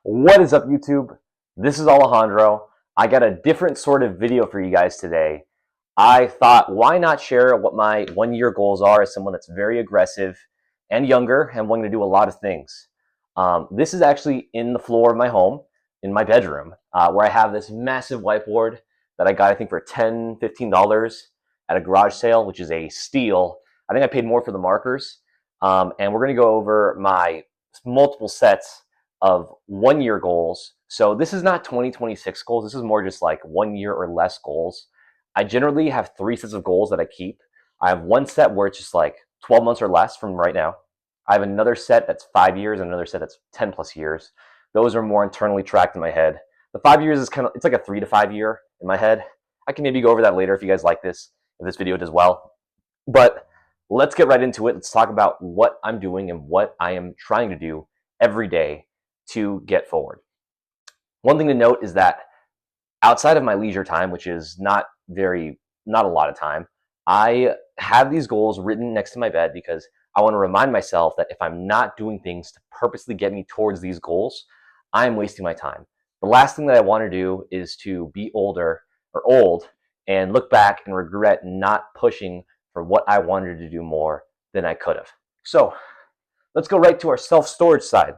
What is up, YouTube? This is Alejandro. I got a different sort of video for you guys today. I thought, why not share what my 1 year goals are as someone that's very aggressive and younger and wanting to do a lot of things. This is actually in the floor of my home, in my bedroom, where I have this massive whiteboard that I got, I think, for $10, $15 at a garage sale, which is a steal. I think I paid more for the markers. And we're going to go over my multiple sets of 1 year goals. So this is not 2026 goals. This is more just like 1 year or less goals. I generally have 3 sets of goals that I keep. I have one set where it's just like 12 months or less from right now. I have another set that's 5 years and another set that's 10 plus years. Those are more internally tracked in my head. The 5 years is kind of, it's like a 3 to 5 year in my head. I can maybe go over that later if you guys like this, if this video does well. But let's get right into it. Let's talk about what I'm doing and what I am trying to do every day to get forward. One thing to note is that outside of my leisure time, which is not a lot of time, I have these goals written next to my bed because I want to remind myself that if I'm not doing things to purposely get me towards these goals, I'm wasting my time. The last thing that I want to do is to be older or old and look back and regret not pushing for what I wanted to do more than I could have. So let's go right to our self-storage side.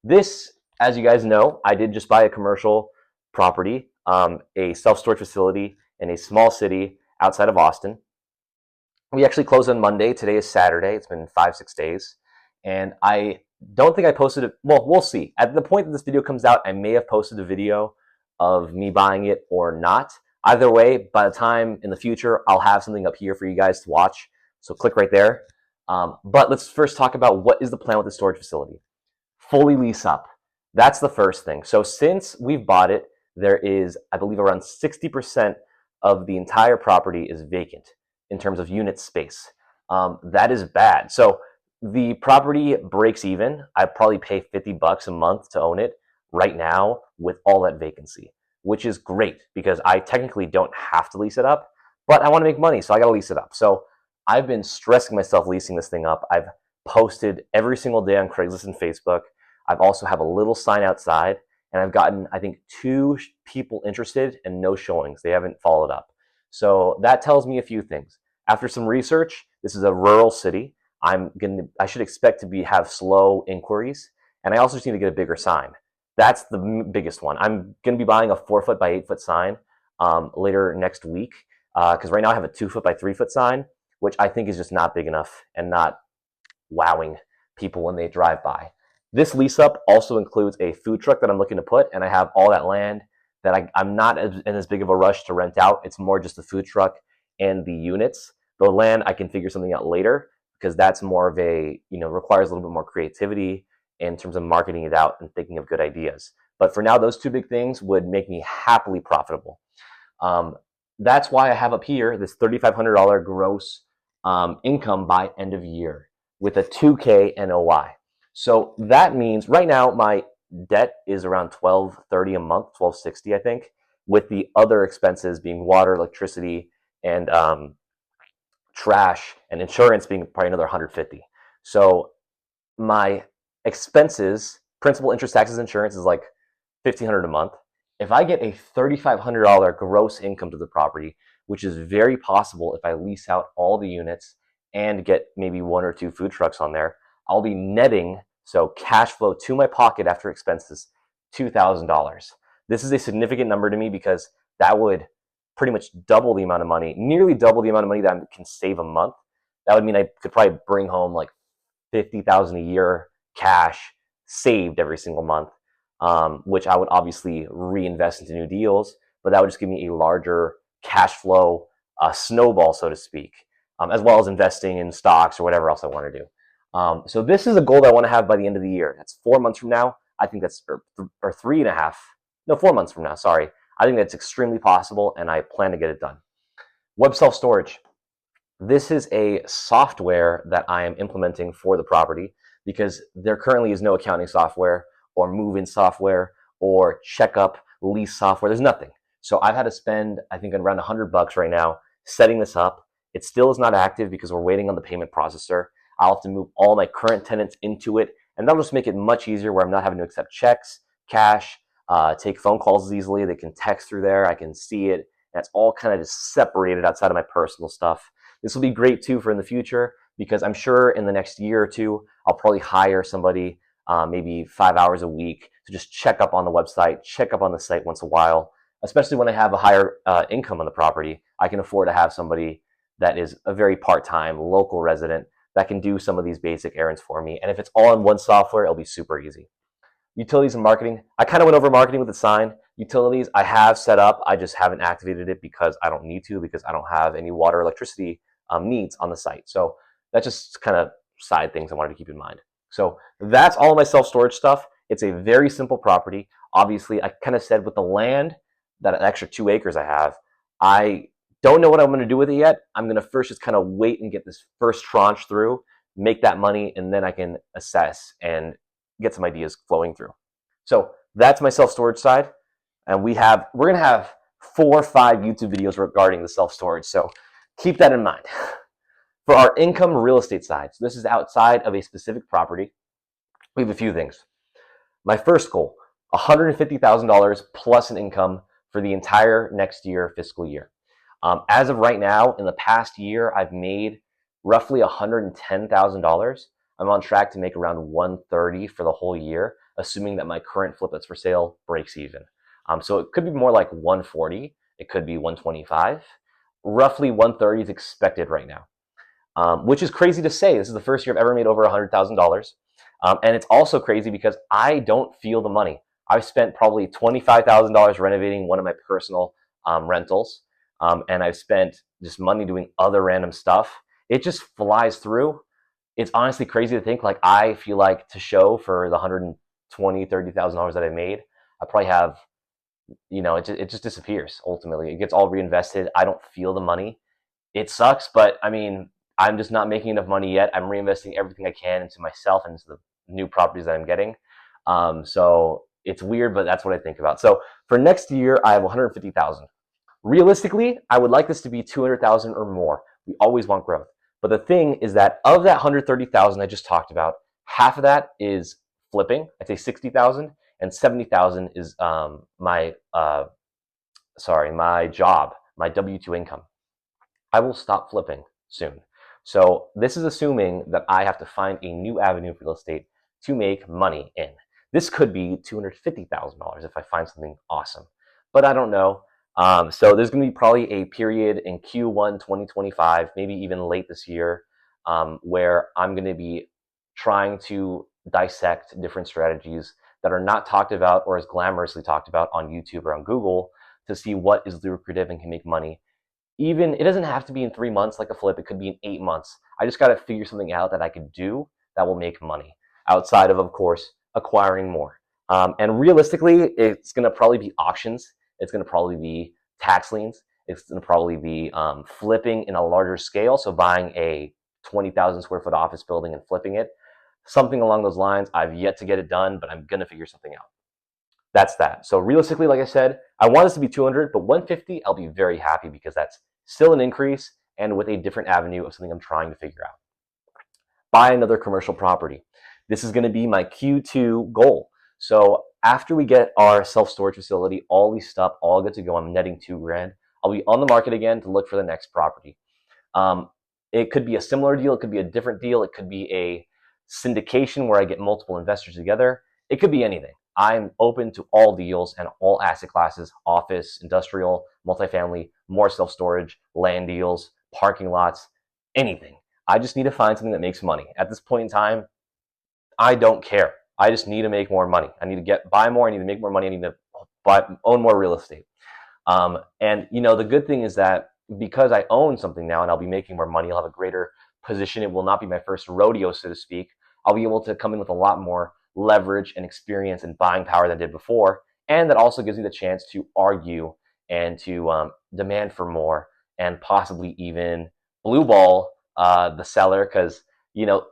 This, as you guys know, I did just buy a commercial property, a self-storage facility in a small city outside of Austin. We actually closed on Monday. Today is Saturday. It's been 5-6 days. And I don't think I posted it. Well, we'll see. At the point that this video comes out, I may have posted a video of me buying it or not. Either way, by the time in the future, I'll have something up here for you guys to watch. So click right there. But let's first talk about what is the plan with the storage facility. Fully lease up. That's the first thing. So since we've bought it, there is, I believe, around 60% of the entire property is vacant in terms of unit space. That is bad. So the property breaks even. I probably pay $50 a month to own it right now with all that vacancy, which is great because I technically don't have to lease it up, but I want to make money, so I got to lease it up. So I've been stressing myself leasing this thing up. I've posted every single day on Craigslist and Facebook. I've also have a little sign outside, and I've gotten, I think, 2 people interested and no showings. They haven't followed up. So that tells me a few things. After some research, this is a rural city. I should expect to have slow inquiries, and I also just need to get a bigger sign. That's the biggest one. I'm going to be buying a 4-foot by 8-foot sign later next week because right now I have a 2-foot by 3-foot sign, which I think is just not big enough and not wowing people when they drive by. This lease up also includes a food truck that I'm looking to put, and I have all that land that I'm not in as big of a rush to rent out. It's more just the food truck and the units. The land I can figure something out later because that's more of a, requires a little bit more creativity in terms of marketing it out and thinking of good ideas. But for now, those 2 big things would make me happily profitable. That's why I have up here this $3,500 gross income by end of year with a 2K NOI. So that means right now my debt is around $1,230 a month, $1,260 I think, with the other expenses being water, electricity, and trash and insurance being probably another $150. So my expenses, principal, interest, taxes, insurance is like $1,500 a month. If I get a $3,500 gross income to the property, which is very possible if I lease out all the units and get maybe 1 or 2 food trucks on there, I'll be netting, so cash flow to my pocket after expenses, $2,000. This is a significant number to me because that would pretty much double the amount of money, nearly double the amount of money that I can save a month. That would mean I could probably bring home like $50,000 a year cash saved every single month, which I would obviously reinvest into new deals, but that would just give me a larger cash flow snowball, so to speak, as well as investing in stocks or whatever else I want to do. So this is a goal that I want to have by the end of the year. That's 4 months from now. I think that's, or 3.5, no, 4 months from now, sorry. I think that's extremely possible, and I plan to get it done. Web self-storage. This is a software that I am implementing for the property because there currently is no accounting software or move-in software or checkup lease software. There's nothing. So I've had to spend, I think, around $100 right now setting this up. It still is not active because we're waiting on the payment processor. I'll have to move all my current tenants into it, and that'll just make it much easier where I'm not having to accept checks, cash, take phone calls easily. They can text through there. I can see it. That's all kind of just separated outside of my personal stuff. This will be great too for in the future because I'm sure in the next year or two, I'll probably hire somebody maybe 5 hours a week to just check up on the website, check up on the site once in a while, especially when I have a higher income on the property. I can afford to have somebody that is a very part-time local resident that can do some of these basic errands for me. And if it's all in one software, it'll be super easy. Utilities and marketing. I kind of went over marketing with the sign. Utilities, I have set up. I just haven't activated it because I don't need to, because I don't have any water, electricity needs on the site. So that's just kind of side things I wanted to keep in mind. So that's all of my self-storage stuff. It's a very simple property. Obviously, I kind of said with the land, that extra 2 acres I have, I don't know what I'm going to do with it yet. I'm going to first just kind of wait and get this first tranche through, make that money, and then I can assess and get some ideas flowing through. So that's my self-storage side. And we're going to have 4 or 5 YouTube videos regarding the self-storage. So keep that in mind. For our income real estate side, so this is outside of a specific property, we have a few things. My first goal, $150,000 plus an income for the entire next year, fiscal year. As of right now, in the past year, I've made roughly $110,000. I'm on track to make around $130,000 for the whole year, assuming that my current flip that's for sale breaks even. So it could be more like $140,000. It could be $125,000. Roughly $130,000 is expected right now, which is crazy to say. This is the first year I've ever made over $100,000. And it's also crazy because I don't feel the money. I've spent probably $25,000 renovating one of my personal rentals. And I've spent just money doing other random stuff. It just flies through. It's honestly crazy to think, like, I feel like to show for the $120,000, $130,000 that I made, I probably have, it just disappears ultimately. It gets all reinvested. I don't feel the money. It sucks, but I mean, I'm just not making enough money yet. I'm reinvesting everything I can into myself and into the new properties that I'm getting. So it's weird, but that's what I think about. So for next year, I have $150,000. Realistically, I would like this to be $200,000 or more. We always want growth. But the thing is that of that $130,000 I just talked about, half of that is flipping. I'd say $60,000, and $70,000 is my job, my W-2 income. I will stop flipping soon. So this is assuming that I have to find a new avenue for real estate to make money in. This could be $250,000 if I find something awesome, but I don't know. So there's going to be probably a period in Q1 2025, maybe even late this year, where I'm going to be trying to dissect different strategies that are not talked about or as glamorously talked about on YouTube or on Google to see what is lucrative and can make money. Even, it doesn't have to be in 3 months like a flip. It could be in 8 months. I just got to figure something out that I could do that will make money outside of course, acquiring more. And realistically, it's going to probably be auctions. It's going to probably be tax liens. It's going to probably be flipping in a larger scale. So buying a 20,000 square foot office building and flipping it. Something along those lines. I've yet to get it done, but I'm going to figure something out. That's that. So realistically, like I said, I want this to be 200, but 150, I'll be very happy because that's still an increase and with a different avenue of something I'm trying to figure out. Buy another commercial property. This is going to be my Q2 goal. So after we get our self-storage facility all leased up, all good to go, I'm netting $2,000. I'll be on the market again to look for the next property. It could be a similar deal. It could be a different deal. It could be a syndication where I get multiple investors together. It could be anything. I'm open to all deals and all asset classes: office, industrial, multifamily, more self-storage, land deals, parking lots, anything. I just need to find something that makes money. At this point in time, I don't care. I just need to make more money. I need to buy more. I need to make more money. I need to own more real estate. And the good thing is that because I own something now and I'll be making more money, I'll have a greater position. It will not be my first rodeo, so to speak. I'll be able to come in with a lot more leverage and experience and buying power than I did before. And that also gives me the chance to argue and to demand for more and possibly even blue ball the seller, because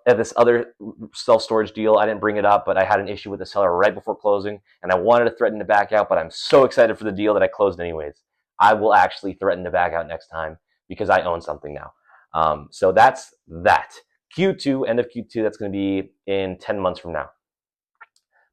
at this other self-storage deal, I didn't bring it up, but I had an issue with the seller right before closing, and I wanted to threaten to back out, but I'm so excited for the deal that I closed anyways. I will actually threaten to back out next time because I own something now. So that's that. Q2, end of Q2, that's going to be in 10 months from now.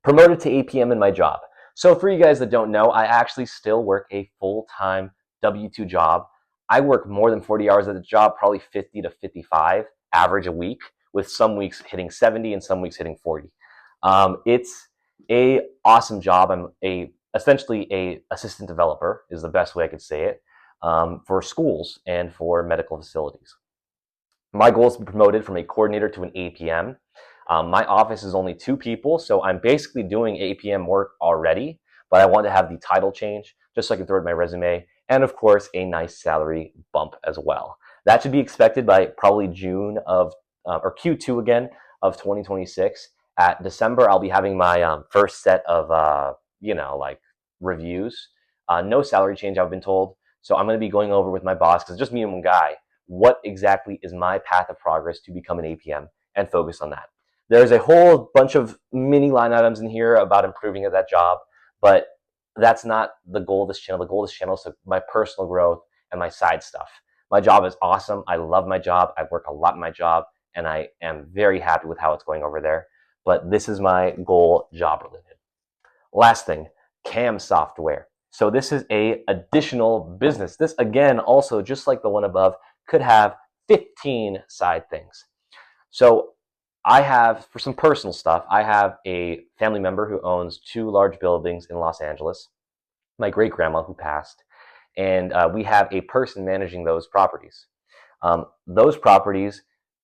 Promoted to APM in my job. So for you guys that don't know, I actually still work a full-time W-2 job. I work more than 40 hours at the job, probably 50 to 55 average a week, with some weeks hitting 70 and some weeks hitting 40. It's a awesome job. I'm essentially a assistant developer is the best way I could say it, for schools and for medical facilities. My goal is to be promoted from a coordinator to an APM. My office is only 2 people, so I'm basically doing APM work already, but I want to have the title change just so I can throw it in my resume, and of course, a nice salary bump as well. That should be expected by probably June of, or Q2 again, of 2026. At December, I'll be having my first set of, like reviews. No salary change, I've been told. So I'm going to be going over with my boss, because it's just me and one guy, what exactly is my path of progress to become an APM, and focus on that. There's a whole bunch of mini line items in here about improving at that job, but that's not the goal of this channel. The goal of this channel is my personal growth and my side stuff. My job is awesome. I love my job. I work a lot in my job, and I am very happy with how it's going over there. But this is my goal, job related. Last thing, CAM software. So this is a additional business. This, again, also just like the one above, could have 15 side things. So I have, for some personal stuff, I have a family member who owns 2 large buildings in Los Angeles, my great grandma who passed, and we have a person managing those properties. Those properties,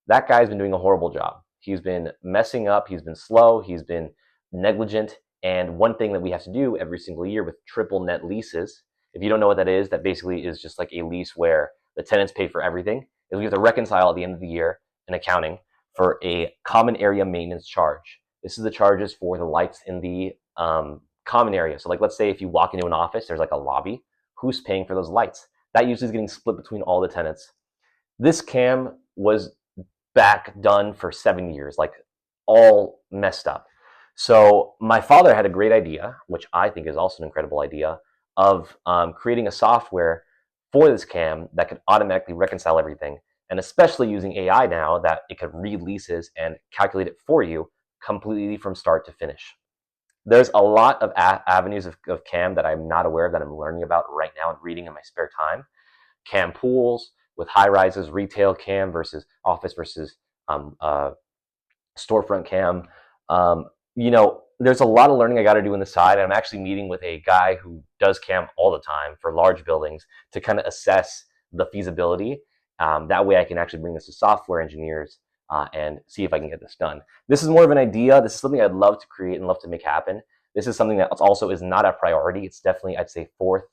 that guy's been doing a horrible job. He's been messing up, he's been slow, he's been negligent. And one thing that we have to do every single year with triple net leases, if you don't know what that is, that basically is just like a lease where the tenants pay for everything, is we have to reconcile at the end of the year in accounting for a common area maintenance charge. This is the charges for the lights in the common area. So like, let's say if you walk into an office, there's like a lobby, who's paying for those lights? That usually is getting split between all the tenants. This cam was back done for 7 years, like all messed up. So my father had a great idea, which I think is also an incredible idea, of creating a software for this cam that could automatically reconcile everything, and especially using AI now that it could read leases and calculate it for you completely from start to finish. There's a lot of avenues of cam that I'm not aware of that I'm learning about right now and reading in my spare time. Cam pools with high rises, retail cam versus office versus storefront cam. There's a lot of learning I got to do on the side. I'm actually meeting with a guy who does cam all the time for large buildings to kind of assess the feasibility. That way I can actually bring this to software engineers and see if I can get this done. This is more of an idea. This is something I'd love to create and love to make happen. This is something that also is not a priority. It's definitely, I'd say, 4th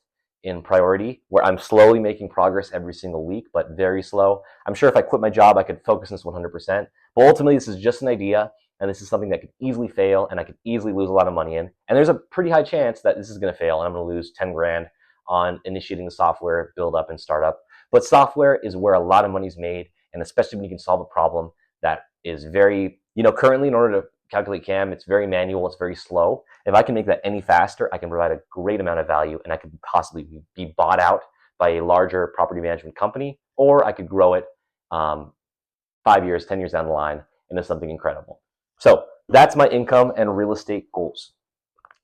in priority, where I'm slowly making progress every single week, but very slow. I'm sure if I quit my job, I could focus on this 100%. But ultimately, this is just an idea, and this is something that could easily fail, and I could easily lose a lot of money in. And there's a pretty high chance that this is going to fail, and I'm going to lose 10 grand on initiating the software, build up, and startup. But software is where a lot of money is made, and especially when you can solve a problem that is very, currently in order to calculate CAM, it's very manual, it's very slow. If I can make that any faster, I can provide a great amount of value, and I could possibly be bought out by a larger property management company, or I could grow it 5 years, 10 years down the line into something incredible. So that's my income and real estate goals.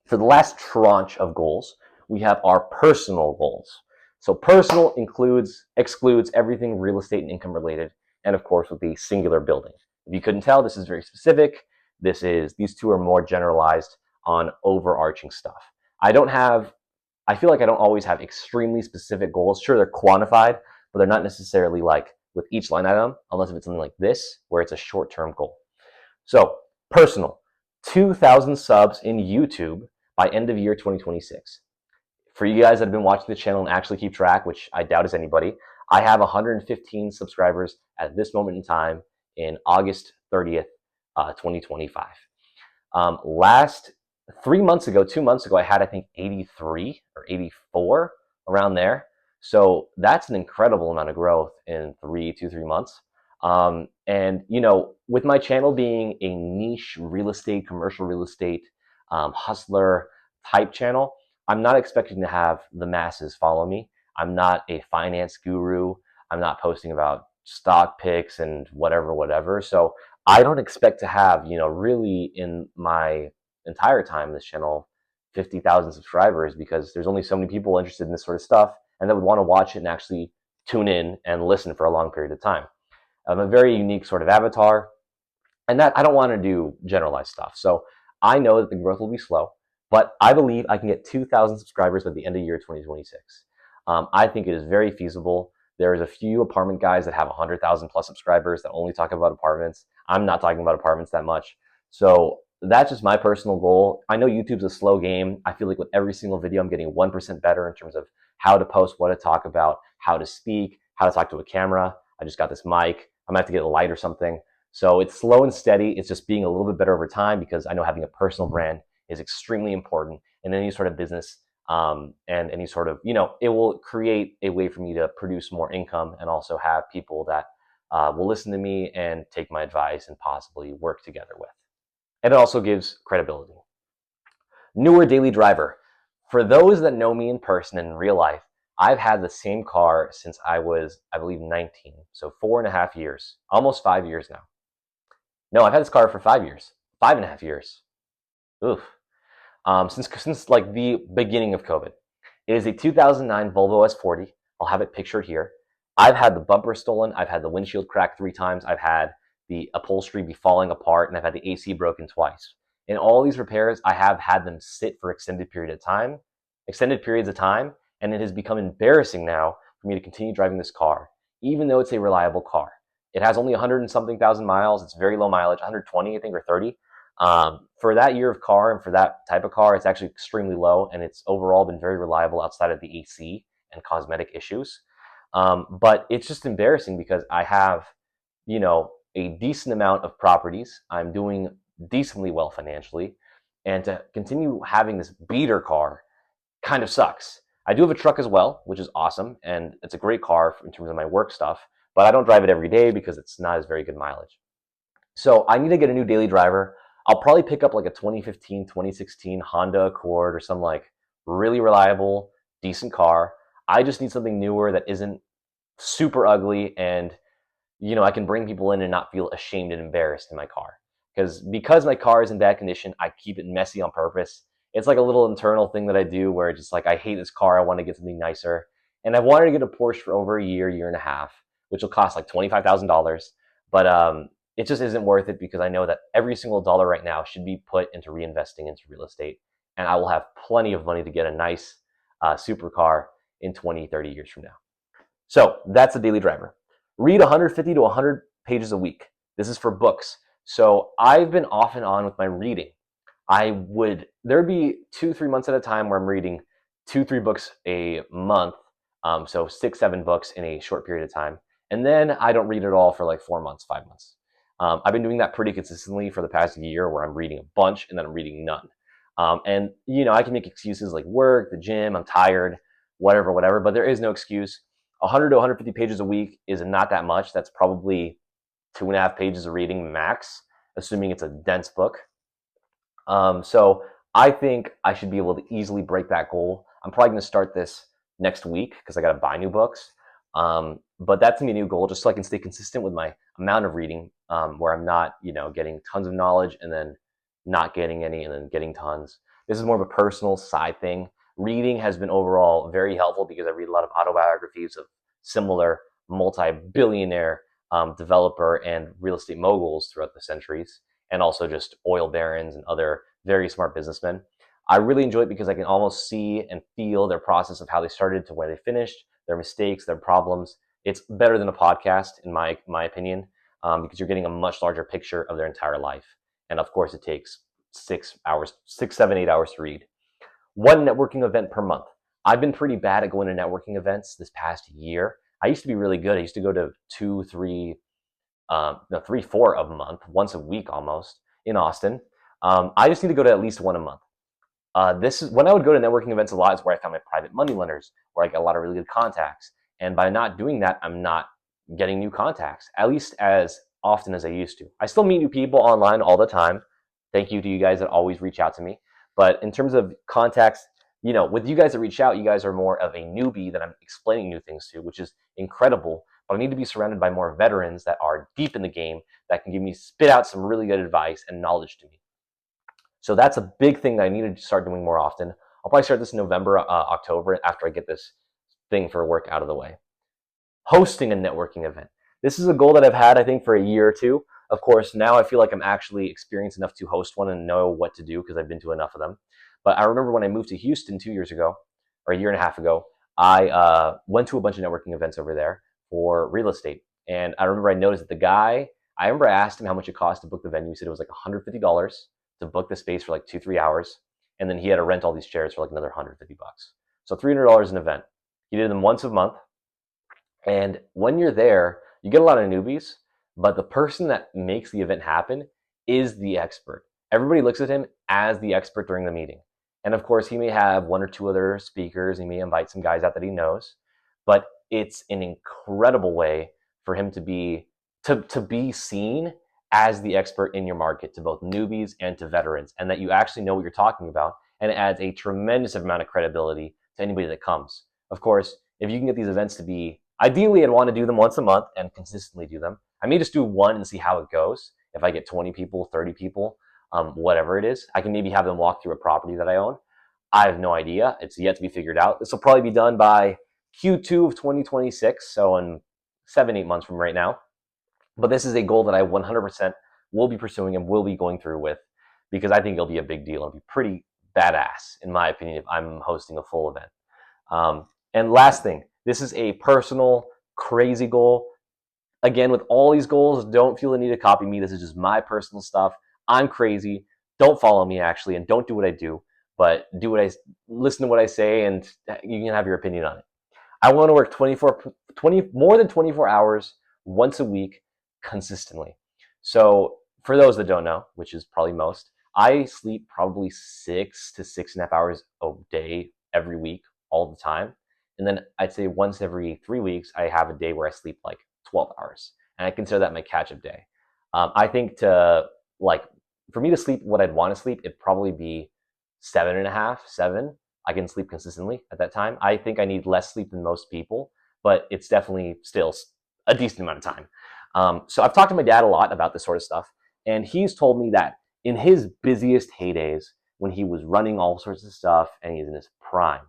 For the last tranche of goals, we have our personal goals. So personal excludes everything real estate and income related, and of course with the singular building. If you couldn't tell, this is very specific. These two are more generalized on overarching stuff. I feel like I don't always have extremely specific goals. Sure, they're quantified, but they're not necessarily like with each line item, unless if it's something like this, where it's a short-term goal. So personal, 2,000 subs in YouTube by end of year 2026. For you guys that have been watching the channel and actually keep track, which I doubt is anybody, I have 115 subscribers at this moment in time in August 30th, 2025. Last 2 months ago, I had, I think, 83 or 84, around there. So that's an incredible amount of growth in 3 months. And with my channel being a niche real estate, commercial real estate, hustler type channel, I'm not expecting to have the masses follow me. I'm not a finance guru. I'm not posting about stock picks and whatever. So I don't expect to have, really in my entire time on this channel, 50,000 subscribers because there's only so many people interested in this sort of stuff and that would want to watch it and actually tune in and listen for a long period of time. I'm a very unique sort of avatar, and that I don't want to do generalized stuff. So I know that the growth will be slow, but I believe I can get 2,000 subscribers by the end of year 2026. I think it is very feasible. There's a few apartment guys that have 100,000 plus subscribers that only talk about apartments. I'm not talking about apartments that much. So that's just my personal goal. I know YouTube's a slow game. I feel like with every single video, I'm getting 1% better in terms of how to post, what to talk about, how to speak, how to talk to a camera. I just got this mic. I'm gonna have to get a light or something. So it's slow and steady. It's just being a little bit better over time because I know having a personal brand is extremely important in any sort of business, and any sort of, it will create a way for me to produce more income and also have people that will listen to me and take my advice and possibly work together with. And it also gives credibility. Newer daily driver. For those that know me in person and in real life, I've had the same car since I was, I believe, 19. So 4.5 years, almost 5 years now. No, I've had this car for 5 years, 5.5 years. Oof. Since like the beginning of COVID. It is a 2009 Volvo S40. I'll have it pictured here. I've had the bumper stolen. I've had the windshield cracked 3 times. I've had the upholstery be falling apart, and I've had the AC broken twice. In all these repairs, I have had them sit for extended periods of time, and it has become embarrassing now for me to continue driving this car, even though it's a reliable car. It has only 100 and something thousand miles. It's very low mileage, 120, I think, or 30. For that year of car and for that type of car, it's actually extremely low, and it's overall been very reliable outside of the AC and cosmetic issues. But it's just embarrassing because I have, a decent amount of properties. I'm doing decently well financially, and to continue having this beater car kind of sucks. I do have a truck as well, which is awesome, and it's a great car in terms of my work stuff, but I don't drive it every day because it's not as very good mileage. So I need to get a new daily driver. I'll probably pick up like a 2015, 2016 Honda Accord or some like really reliable, decent car. I just need something newer that isn't super ugly, and I can bring people in and not feel ashamed and embarrassed in my car. Because my car is in bad condition, I keep it messy on purpose. It's like a little internal thing that I do where it's just like I hate this car, I want to get something nicer. And I've wanted to get a Porsche for over a year and a half, which will cost like $25,000. But it just isn't worth it because I know that every single dollar right now should be put into reinvesting into real estate. And I will have plenty of money to get a nice supercar in 20, 30 years from now. So that's a daily driver. Read 150 to 100 pages a week. This is for books. So I've been off and on with my reading. There'd be 2-3 months at a time where I'm reading 2-3 books a month. So 6-7 books in a short period of time. And then I don't read at all for like 4 months, 5 months. I've been doing that pretty consistently for the past year where I'm reading a bunch and then I'm reading none. And I can make excuses like work, the gym, I'm tired, whatever, but there is no excuse. 100 to 150 pages a week is not that much. That's probably 2.5 pages of reading max, assuming it's a dense book. So I think I should be able to easily break that goal. I'm probably going to start this next week because I got to buy new books. But that's going to be a new goal just so I can stay consistent with my amount of reading, where I'm not, getting tons of knowledge and then not getting any and then getting tons. This is more of a personal side thing. Reading has been overall very helpful because I read a lot of autobiographies of similar multi-billionaire developer and real estate moguls throughout the centuries, and also just oil barons and other very smart businessmen. I really enjoy it because I can almost see and feel their process of how they started to where they finished, their mistakes, their problems. It's better than a podcast, in my opinion, because you're getting a much larger picture of their entire life. And of course, it takes 6 hours, 6, 7, 8 hours to read. One networking event per month. I've been pretty bad at going to networking events this past year. I used to be really good. I used to go to 2, 3, 3, 4 a month, once a week almost in Austin. I just need to go to at least one a month. This is when I would go to networking events a lot is where I found my private money lenders, where I got a lot of really good contacts. And by not doing that, I'm not getting new contacts, at least as often as I used to. I still meet new people online all the time. Thank you to you guys that always reach out to me. But in terms of contacts, with you guys that reach out, you guys are more of a newbie that I'm explaining new things to, which is incredible. But I need to be surrounded by more veterans that are deep in the game that can spit out some really good advice and knowledge to me. So that's a big thing that I need to start doing more often. I'll probably start this in November, October, after I get this thing for work out of the way. Hosting a networking event. This is a goal that I've had, I think, for a year or two. Of course, now I feel like I'm actually experienced enough to host one and know what to do because I've been to enough of them. But I remember when I moved to Houston 2 years ago, or a year and a half ago, I went to a bunch of networking events over there for real estate. And I remember I noticed that the guy, I remember I asked him how much it cost to book the venue. He said it was like $150 to book the space for like 2-3 hours. And then he had to rent all these chairs for like another $150. So $300 an event. He did them once a month. And when you're there, you get a lot of newbies, but the person that makes the event happen is the expert. Everybody looks at him as the expert during the meeting. And of course, he may have one or two other speakers. He may invite some guys out that he knows, but it's an incredible way for him to be seen as the expert in your market to both newbies and to veterans, and that you actually know what you're talking about. And it adds a tremendous amount of credibility to anybody that comes. Of course, if you can get these events to be, ideally, I'd want to do them once a month and consistently do them. I may just do one and see how it goes. If I get 20 people, 30 people, whatever it is, I can maybe have them walk through a property that I own. I have no idea. It's yet to be figured out. This will probably be done by Q2 of 2026, so in 7-8 months from right now. But this is a goal that I 100% will be pursuing and will be going through with, because I think it'll be a big deal. It'll be pretty badass, in my opinion, if I'm hosting a full event. And last thing, this is a personal, crazy goal. Again, with all these goals, don't feel the need to copy me. This is just my personal stuff. I'm crazy. Don't follow me, actually, and don't do what I do, but listen to what I say, and you can have your opinion on it. I want to work 20 more than 24 hours once a week consistently. So for those that don't know, which is probably most, I sleep probably 6 to 6.5 hours a day every week, all the time. And then I'd say once every 3 weeks, I have a day where I sleep like 12 hours. And I consider that my catch-up day. I think for me to sleep what I'd want to sleep, it'd probably be 7.5, 7. I can sleep consistently at that time. I think I need less sleep than most people, but it's definitely still a decent amount of time. So I've talked to my dad a lot about this sort of stuff, and he's told me that in his busiest heydays, when he was running all sorts of stuff and he's in his prime,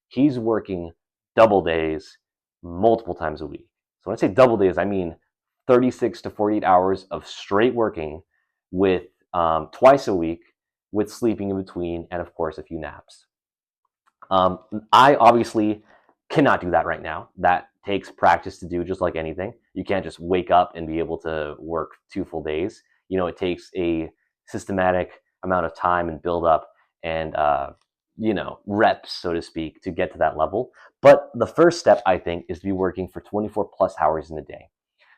he's working double days multiple times a week. So when I say double days, I mean 36 to 48 hours of straight working with twice a week with sleeping in between, and of course a few naps. I obviously cannot do that right now. That takes practice to do, just like anything. You can't just wake up and be able to work 2 full days. It takes a systematic amount of time and build up and reps, so to speak, to get to that level. But the first step, I think, is to be working for 24 plus hours in a day.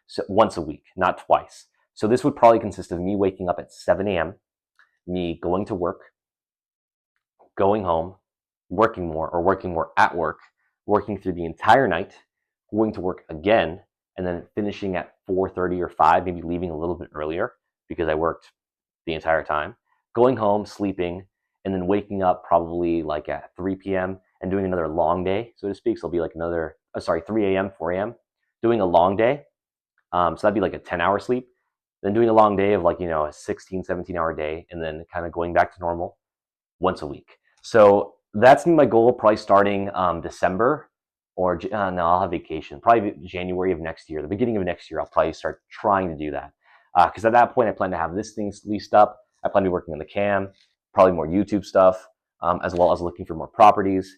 So once a week, not twice. So this would probably consist of me waking up at 7 a.m., me going to work, going home, working more at work, working through the entire night, going to work again, and then finishing at 4:30 or 5, maybe leaving a little bit earlier because I worked the entire time, going home, sleeping, and then waking up probably like at 3 p.m. and doing another long day, so to speak. So it'll be like 3 a.m., 4 a.m., doing a long day. So that'd be like a 10-hour sleep, then doing a long day of a 16, 17-hour day, and then kind of going back to normal once a week. So that's my goal, probably starting December, or no, I'll have vacation. Probably January of next year, the beginning of next year, I'll probably start trying to do that. Because at that point, I plan to have this thing leased up. I plan to be working on the cam, probably more YouTube stuff, as well as looking for more properties.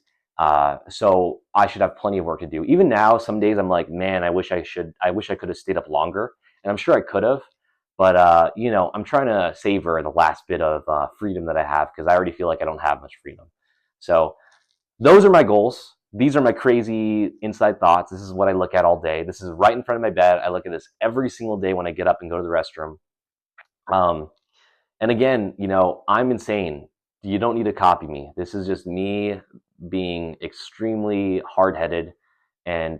So I should have plenty of work to do. Even now, some days I'm like, man, I wish I could have stayed up longer, and I'm sure I could have. But I'm trying to savor the last bit of freedom that I have, because I already feel like I don't have much freedom. So those are my goals. These are my crazy inside thoughts. This is what I look at all day. This is right in front of my bed. I look at this every single day when I get up and go to the restroom. And again, I'm insane. You don't need to copy me. This is just me being extremely hard-headed and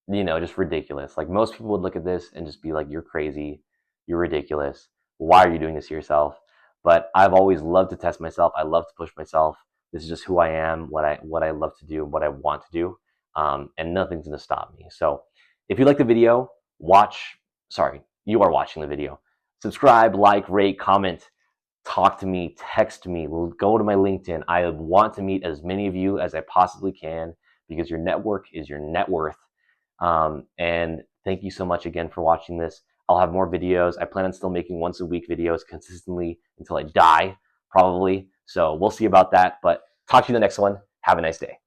just ridiculous. Like, most people would look at this and just be like, you're crazy, you're ridiculous, why are you doing this to yourself? But I've always loved to test myself. I love to push myself. This is just who I am, what I love to do, what I want to do, and nothing's going to stop me. So if you like the video, you are watching the video. Subscribe, like, rate, comment. talk to me, text me, go to my LinkedIn. I want to meet as many of you as I possibly can because your network is your net worth. And thank you so much again for watching this. I'll have more videos. I plan on still making once a week videos consistently until I die, probably. So we'll see about that. But talk to you in the next one. Have a nice day.